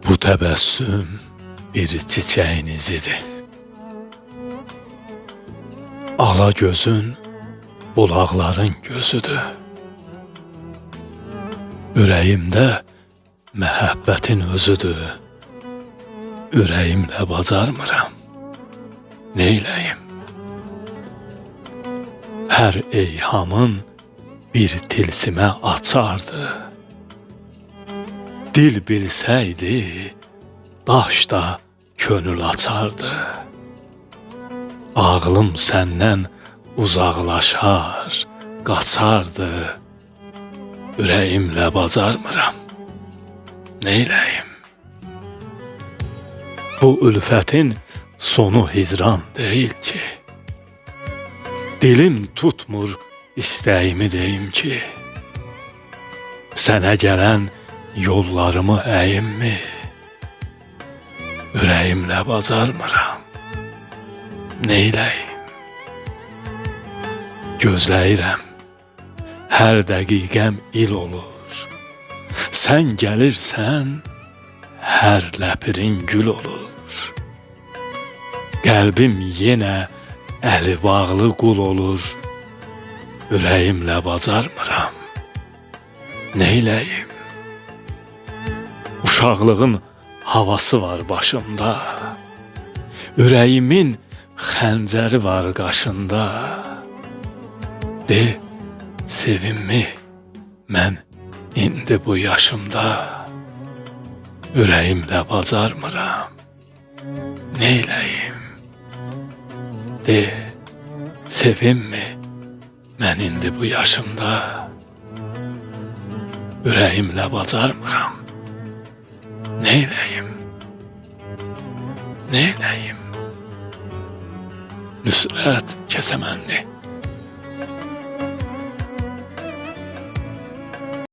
Bu təbəssüm bir çiçəyin izidir. Ala gözün bulaqların gözüdür. Ürəyimdə məhəbbətin özüdür. Ürəyimlə bacarmıram, neyləyim? Hər eyhamın bir tilsimə açardı. Dil bilsəydi, daş da könül açardı. Ağlım səndən uzaqlaşar, qaçardı. Ürəyimlə bacarmıram, neyləyim? Bu ülfətin sonu hicran deyil ki. Dilim tutmur istəyimi deyim ki. Sənə gələn yollarımı əyimmi? Ürəyimlə bacarmıram, neyləyim? Gözləyirəm, hər dəqiqəm il olur. Sən gəlirsən, hər ləpirin gül olur. Qəlbim yenə əli bağlı qul olur. Ürəyimlə bacarmıram, neyləyim? Uşaqlığın havası var başımda. Ürəyimin xəncəri var qaşında. De, sevinmi mən indi bu yaşımda. Ürəyimlə bacarmıram, neyləyim? De, sevinmi mən indi bu yaşımda. Ürəyimlə bacarmıram, neyləyim? Neyləyim? Nüsrət Kəsəmənli.